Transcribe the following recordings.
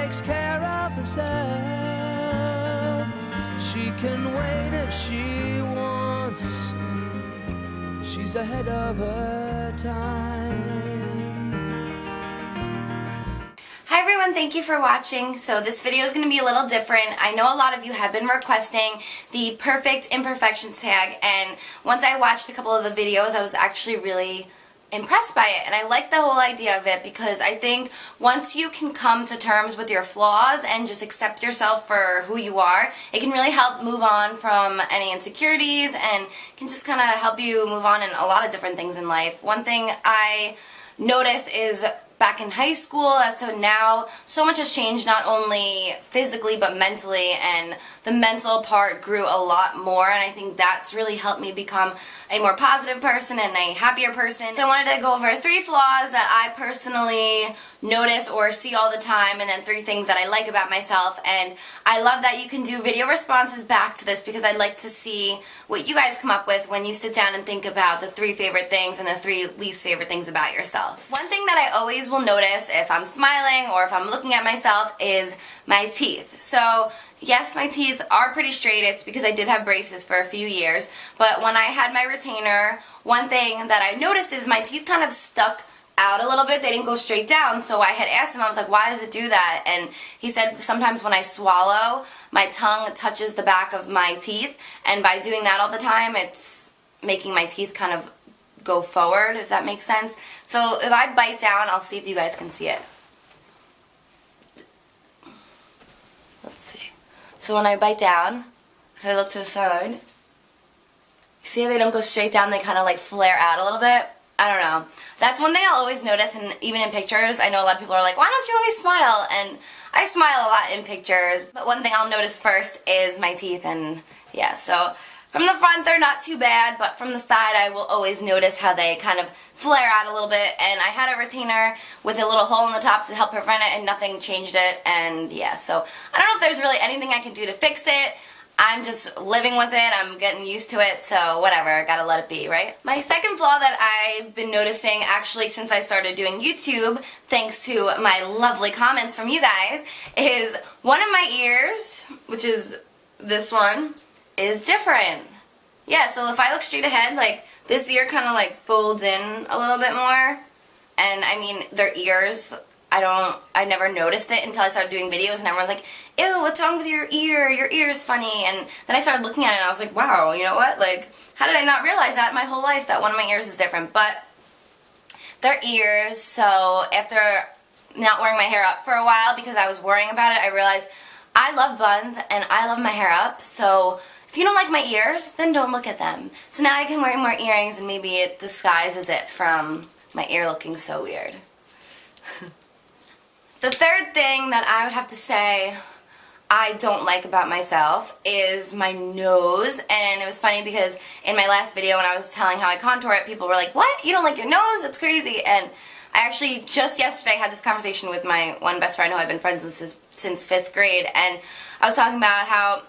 takes care of herself. She can wait if she wants. She's ahead of her time. Hi everyone, thank you for watching. So this video is going to be a little different. I know a lot of you have been requesting the perfect imperfections tag, and once I watched a couple of the videos, I was actually really impressed by it, and I like the whole idea of it because I think once you can come to terms with your flaws and just accept yourself for who you are, it can really help move on from any insecurities and can just kind of help you move on in a lot of different things in life. One thing I noticed is back in high school as to now, so much has changed, not only physically but mentally, and the mental part grew a lot more, and I think that's really helped me become a more positive person and a happier person. So I wanted to go over 3 flaws that I personally notice or see all the time, and then 3 things that I like about myself. And I love that you can do video responses back to this because I'd like to see what you guys come up with when you sit down and think about the 3 favorite things and the 3 least favorite things about yourself. One thing that I always will notice if I'm smiling or if I'm looking at myself is my teeth. So yes, my teeth are pretty straight. It's because I did have braces for a few years, but when I had my retainer, one thing that I noticed is my teeth kind of stuck out a little bit. They didn't go straight down, so I had asked him, I was like, why does it do that? And he said sometimes when I swallow, my tongue touches the back of my teeth, and by doing that all the time, it's making my teeth kind of go forward, if that makes sense. So if I bite down, I'll see if you guys can see it. Let's see. So when I bite down, if I look to the side, you see how they don't go straight down, they kind of like flare out a little bit? I don't know. That's one thing I'll always notice, and even in pictures, I know a lot of people are like, why don't you always smile? And I smile a lot in pictures, but one thing I'll notice first is my teeth, and yeah, so from the front they're not too bad, but from the side I will always notice how they kind of flare out a little bit, and I had a retainer with a little hole in the top to help prevent it, and nothing changed it, and yeah, so I don't know if there's really anything I can do to fix it. I'm just living with it, I'm getting used to it, so whatever, gotta let it be, right? My second flaw that I've been noticing actually since I started doing YouTube, thanks to my lovely comments from you guys, is one of my ears, which is this one, is different. Yeah, so if I look straight ahead, like this ear kind of like folds in a little bit more, and I mean, their ears, I never noticed it until I started doing videos, and everyone's like, ew, what's wrong with your ear? Your ear's funny. And then I started looking at it and I was like, wow, you know what? Like, how did I not realize that my whole life that one of my ears is different? But they're ears, so after not wearing my hair up for a while because I was worrying about it, I realized I love buns and I love my hair up, so if you don't like my ears, then don't look at them. So now I can wear more earrings and maybe it disguises it from my ear looking so weird. The third thing that I would have to say I don't like about myself is my nose, and it was funny because in my last video when I was telling how I contour it, people were like, what? You don't like your nose? That's crazy. And I actually just yesterday had this conversation with my one best friend who I've been friends with since 5th grade, and I was talking about how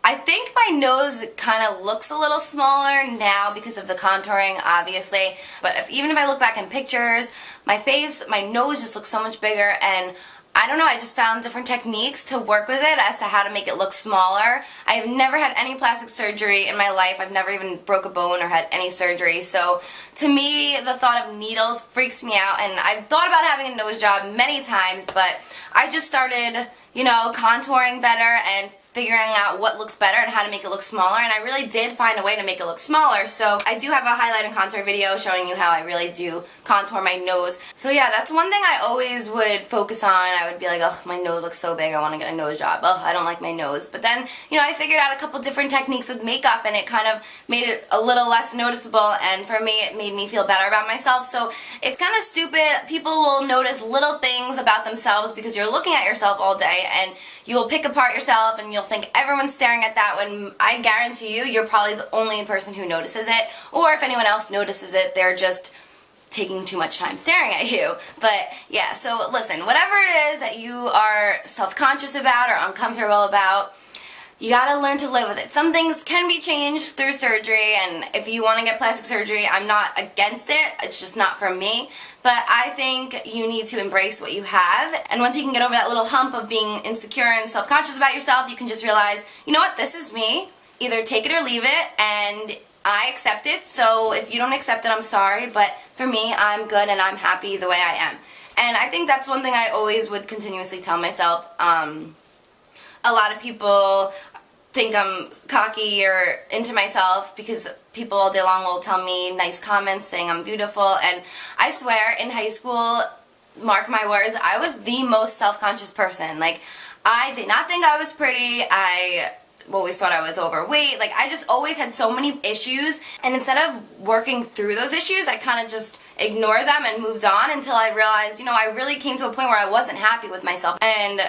I think my nose kind of looks a little smaller now because of the contouring, obviously, but even if I look back in pictures, my face, my nose just looks so much bigger, and I don't know, I just found different techniques to work with it as to how to make it look smaller. I've never had any plastic surgery in my life. I've never even broke a bone or had any surgery, so to me, the thought of needles freaks me out, and I've thought about having a nose job many times, but I just started, you know, contouring better and figuring out what looks better and how to make it look smaller, and I really did find a way to make it look smaller. So I do have a highlight and contour video showing you how I really do contour my nose. So yeah, that's one thing I always would focus on. I would be like, ugh, my nose looks so big, I want to get a nose job. Ugh, I don't like my nose. But then, you know, I figured out a couple different techniques with makeup, and it kind of made it a little less noticeable, and for me, it made me feel better about myself. So it's kind of stupid. People will notice little things about themselves because you're looking at yourself all day, and you'll pick apart yourself, and you'll think everyone's staring at that, when I guarantee you, you're probably the only person who notices it, or if anyone else notices it, they're just taking too much time staring at you. But yeah, so listen, whatever it is that you are self-conscious about or uncomfortable about, you gotta learn to live with it. Some things can be changed through surgery, and if you want to get plastic surgery, I'm not against it. It's just not for me. But I think you need to embrace what you have, and once you can get over that little hump of being insecure and self-conscious about yourself, you can just realize, you know what, this is me. Either take it or leave it, and I accept it. So if you don't accept it, I'm sorry, but for me, I'm good and I'm happy the way I am. And I think that's one thing I always would continuously tell myself. A lot of people think I'm cocky or into myself because people all day long will tell me nice comments saying I'm beautiful, and I swear in high school, mark my words, I was the most self-conscious person. Like, I did not think I was pretty. I always thought I was overweight. Like, I just always had so many issues, and instead of working through those issues, I kind of just ignored them and moved on until I realized, you know, I really came to a point where I wasn't happy with myself. And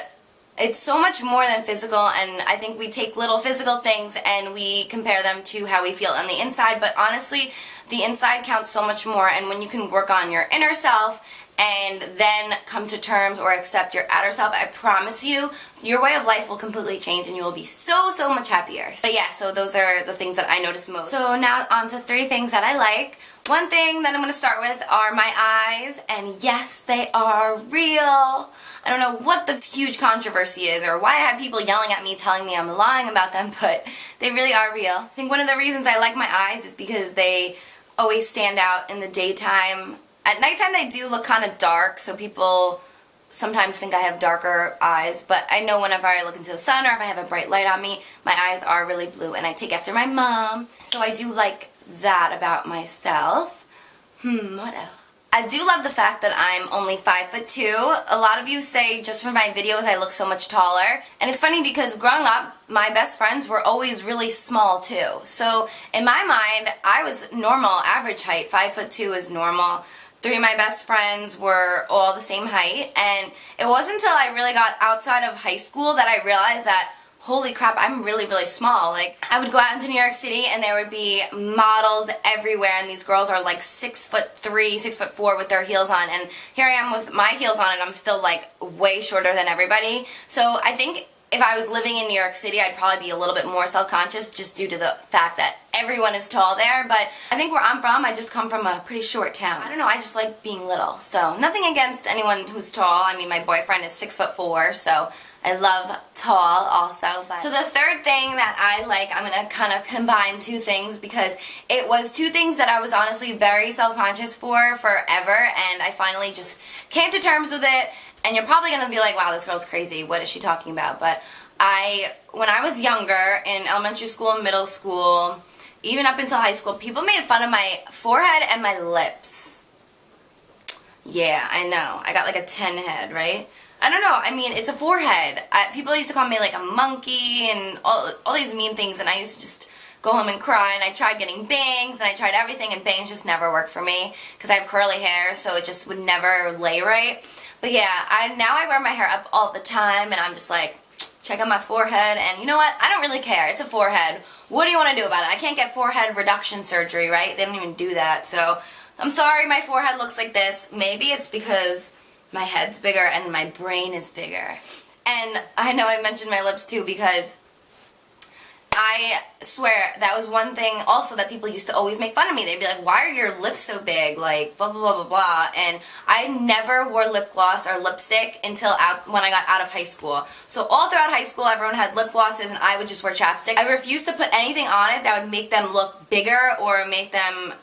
it's so much more than physical, and I think we take little physical things and we compare them to how we feel on the inside, but honestly, the inside counts so much more, and when you can work on your inner self and then come to terms or accept your outer self, I promise you, your way of life will completely change and you will be so much happier. So yeah, so those are the things that I notice most. So now on to 3 things that I like. One thing that I'm going to start with are my eyes, and yes, they are real. I don't know what the huge controversy is or why I have people yelling at me telling me I'm lying about them, but they really are real. I think one of the reasons I like my eyes is because they always stand out in the daytime. At nighttime they do look kind of dark, so people sometimes think I have darker eyes, but I know whenever I look into the sun or if I have a bright light on me, my eyes are really blue, and I take after my mom, so I do like that about myself. What else? I do love the fact that I'm only 5'2". A lot of you say just for my videos I look so much taller. And it's funny because growing up, my best friends were always really small too. So in my mind, I was normal, average height. 5'2" is normal. 3 of my best friends were all the same height. And it wasn't until I really got outside of high school that I realized that, holy crap, I'm really small. Like, I would go out into New York City and there would be models everywhere, and these girls are like 6'3", 6'4" with their heels on, and here I am with my heels on and I'm still like way shorter than everybody. So I think if I was living in New York City, I'd probably be a little bit more self-conscious just due to the fact that everyone is tall there, but I think where I'm from, I just come from a pretty short town. I don't know, I just like being little, so nothing against anyone who's tall. I mean, my boyfriend is 6'4", so I love tall also. But so the third thing that I like, I'm going to kind of combine 2 things because it was 2 things that I was honestly very self-conscious for forever, and I finally just came to terms with it. And you're probably going to be like, wow, this girl's crazy. What is she talking about? But when I was younger, in elementary school and middle school, even up until high school, people made fun of my forehead and my lips. Yeah, I know. I got like a 10 head, right? I don't know. I mean, it's a forehead. People used to call me like a monkey and all these mean things, and I used to just go home and cry, and I tried getting bangs, and I tried everything, and bangs just never worked for me because I have curly hair, so it just would never lay right. But yeah, now I wear my hair up all the time, and I'm just like, check out my forehead, and you know what? I don't really care. It's a forehead. What do you want to do about it? I can't get forehead reduction surgery, right? They don't even do that, so I'm sorry my forehead looks like this. Maybe it's because my head's bigger and my brain is bigger. And I know I mentioned my lips too because I swear that was one thing also that people used to always make fun of me. They'd be like, why are your lips so big? Like, blah, blah, blah, blah, blah. And I never wore lip gloss or lipstick until when I got out of high school. So all throughout high school, everyone had lip glosses and I would just wear chapstick. I refused to put anything on it that would make them look bigger or make them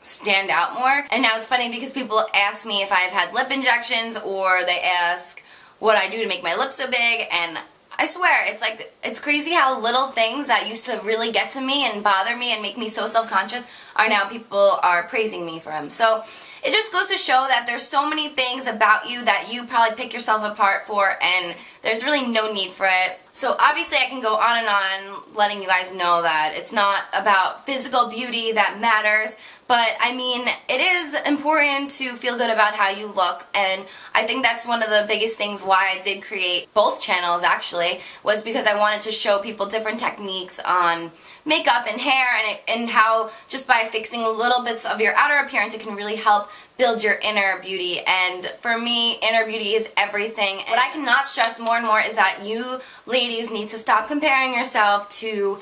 stand out more. And now it's funny because people ask me if I've had lip injections, or they ask what I do to make my lips so big, and I swear, it's crazy how little things that used to really get to me and bother me and make me so self-conscious are now people are praising me for them. So it just goes to show that there's so many things about you that you probably pick yourself apart for, and there's really no need for it. So obviously I can go on and on letting you guys know that it's not about physical beauty that matters, but I mean, it is important to feel good about how you look, and I think that's one of the biggest things why I did create both channels actually, was because I wanted to show people different techniques on makeup and hair, and how just by fixing little bits of your outer appearance, it can really help build your inner beauty. And for me, inner beauty is everything. And what I cannot stress more and more is that you ladies need to stop comparing yourself to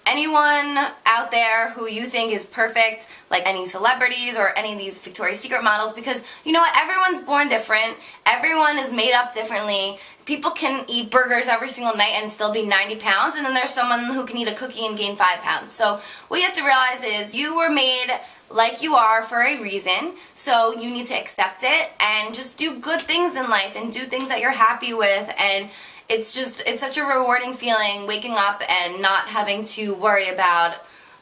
anyone out there who you think is perfect, like any celebrities or any of these Victoria's Secret models, because you know what, everyone's born different, everyone is made up differently. People can eat burgers every single night and still be 90 pounds, and then there's someone who can eat a cookie and gain 5 pounds. So what you have to realize is you were made like you are for a reason, so you need to accept it and just do good things in life and do things that you're happy with. And it's such a rewarding feeling waking up and not having to worry about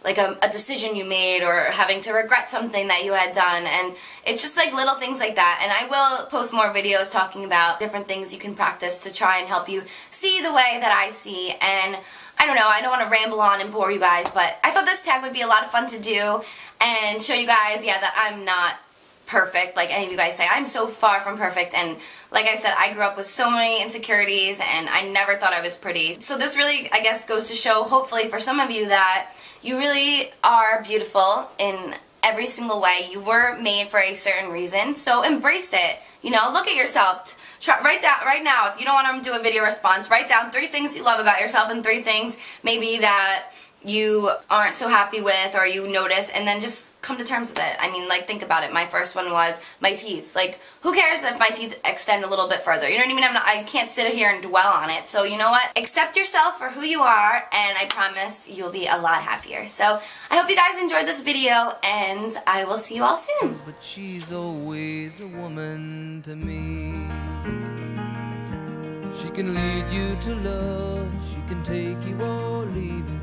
like a decision you made or having to regret something that you had done. And it's just like little things like that. And I will post more videos talking about different things you can practice to try and help you see the way that I see. And I don't know, I don't want to ramble on and bore you guys, but I thought this tag would be a lot of fun to do and show you guys, yeah, that I'm not perfect like any of you guys say. I'm so far from perfect, and like I said, I grew up with so many insecurities and I never thought I was pretty. So this really, I guess, goes to show, hopefully for some of you, that you really are beautiful in every single way. You were made for a certain reason, so embrace it. You know, look at yourself. Write down right now, if you don't want to do a video response, write down 3 things you love about yourself and 3 things maybe that you aren't so happy with or you notice, and then just come to terms with it. I mean, like, think about it. My first one was my teeth. Like, who cares if my teeth extend a little bit further? You know what I mean? I can't sit here and dwell on it. So you know what? Accept yourself for who you are, and I promise you'll be a lot happier. So I hope you guys enjoyed this video, and I will see you all soon. But she's always a woman to me. She can lead you to love, she can take you or leave you.